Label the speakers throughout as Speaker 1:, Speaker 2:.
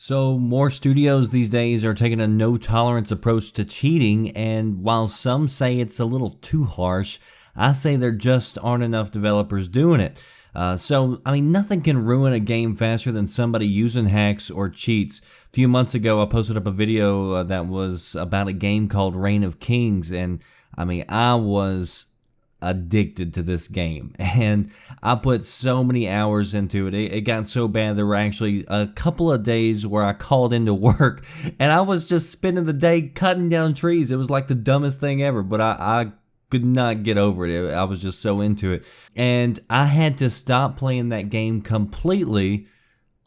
Speaker 1: So, more studios these days are taking a no tolerance approach to cheating, and while some say it's a little too harsh, I say there just aren't enough developers doing it. Nothing can ruin a game faster than somebody using hacks or cheats. A few months ago, I posted up a video that was about a game called Reign of Kings, and I was addicted to this game, and I put so many hours into it. It got so bad there were actually a couple of days where I called into work and I was just spending the day cutting down trees. It was like the dumbest thing ever, but I could not get over it. I was just so into it, and I had to stop playing that game completely,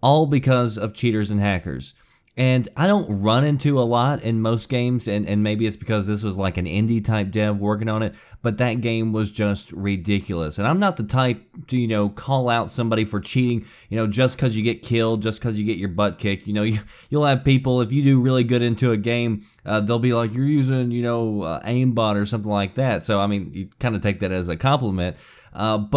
Speaker 1: all because of cheaters and hackers. And I don't run into a lot in most games, and maybe it's because this was like an indie type dev working on it, but that game was just ridiculous. And I'm not the type to, call out somebody for cheating, just because you get killed, just because you get your butt kicked. You'll have people, if you do really good into a game, they'll be like, you're using, aimbot or something like that. So, you kind of take that as a compliment. I'm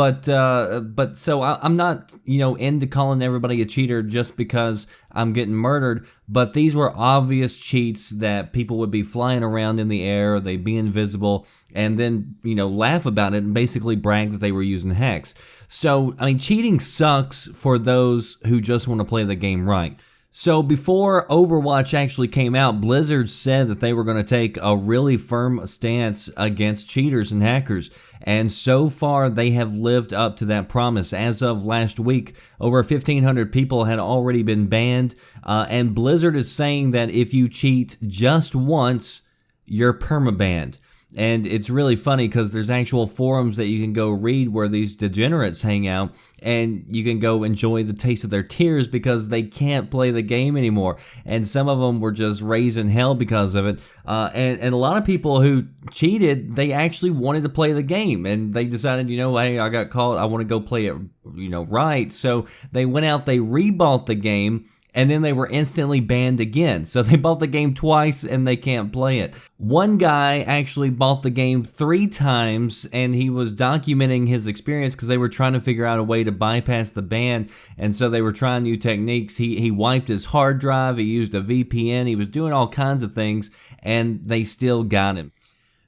Speaker 1: not, into calling everybody a cheater just because I'm getting murdered. But these were obvious cheats that people would be flying around in the air, they'd be invisible, and then, laugh about it and basically brag that they were using hacks. So, cheating sucks for those who just want to play the game right. So before Overwatch actually came out, Blizzard said that they were going to take a really firm stance against cheaters and hackers. And so far, they have lived up to that promise. As of last week, over 1,500 people had already been banned. And Blizzard is saying that if you cheat just once, you're permabanned. And it's really funny because there's actual forums that you can go read where these degenerates hang out, and you can go enjoy the taste of their tears because they can't play the game anymore. And some of them were just raising hell because of it. And a lot of people who cheated, they actually wanted to play the game, and they decided, hey, I got caught, I want to go play it, right. So they went out, they rebought the game, and then they were instantly banned again. So they bought the game twice and they can't play it. One guy actually bought the game 3 times, and he was documenting his experience because they were trying to figure out a way to bypass the ban, and so they were trying new techniques. He wiped his hard drive, he used a VPN, he was doing all kinds of things, and they still got him.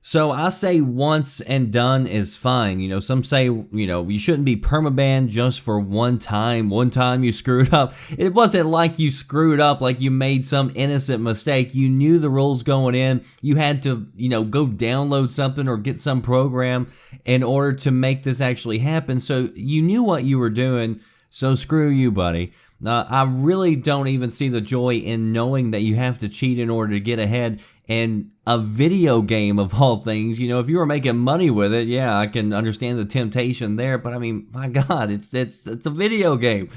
Speaker 1: So I say once and done is fine. Some say, you shouldn't be permabanned just for one time. One time you screwed up. It wasn't like you screwed up, like you made some innocent mistake. You knew the rules going in. You had to, go download something or get some program in order to make this actually happen. So you knew what you were doing. So screw you, buddy. I really don't even see the joy in knowing that you have to cheat in order to get ahead in a video game of all things. If you were making money with it, yeah, I can understand the temptation there, but my God, it's a video game.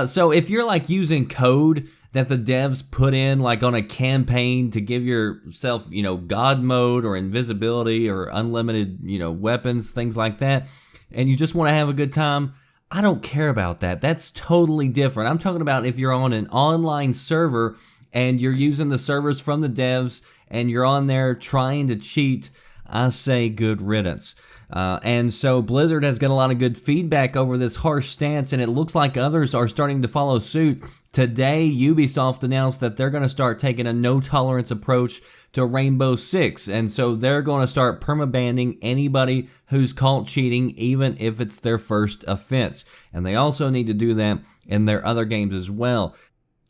Speaker 1: So if you're like using code that the devs put in like on a campaign to give yourself, God mode or invisibility or unlimited, weapons, things like that, and you just want to have a good time, I don't care about that. That's totally different. I'm talking about if you're on an online server and you're using the servers from the devs and you're on there trying to cheat, I say good riddance. And so Blizzard has got a lot of good feedback over this harsh stance, and it looks like others are starting to follow suit. Today, Ubisoft announced that they're going to start taking a no-tolerance approach to Rainbow Six, and so they're going to start permabanning anybody who's caught cheating, even if it's their first offense. And they also need to do that in their other games as well.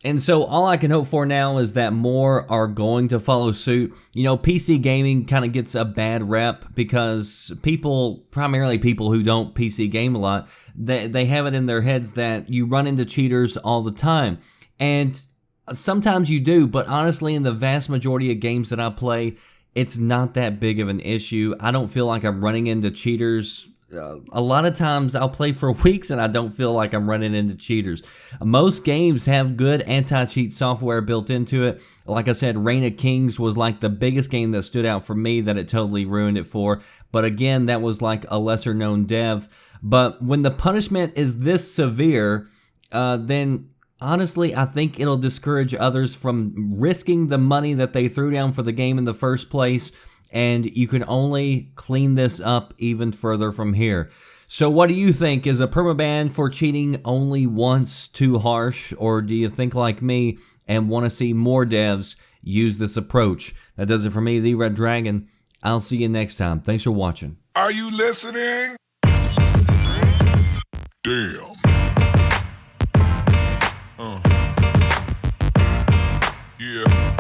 Speaker 1: And so all I can hope for now is that more are going to follow suit. PC gaming kind of gets a bad rep because primarily people who don't PC game a lot, they have it in their heads that you run into cheaters all the time. And sometimes you do, but honestly, in the vast majority of games that I play, it's not that big of an issue. I don't feel like I'm running into cheaters. A lot of times I'll play for weeks and I don't feel like I'm running into cheaters. Most games have good anti-cheat software built into it. Like I said, Reign of Kings was like the biggest game that stood out for me that it totally ruined it for. But again, that was like a lesser known dev. But when the punishment is this severe, then honestly, I think it'll discourage others from risking the money that they threw down for the game in the first place. And you can only clean this up even further from here. So what do you think? Is a permaban for cheating only once too harsh? Or do you think like me and want to see more devs use this approach. That does it for me, The Red Dragon. I'll see you next time. Thanks for watching.
Speaker 2: Are you listening? Damn. Yeah.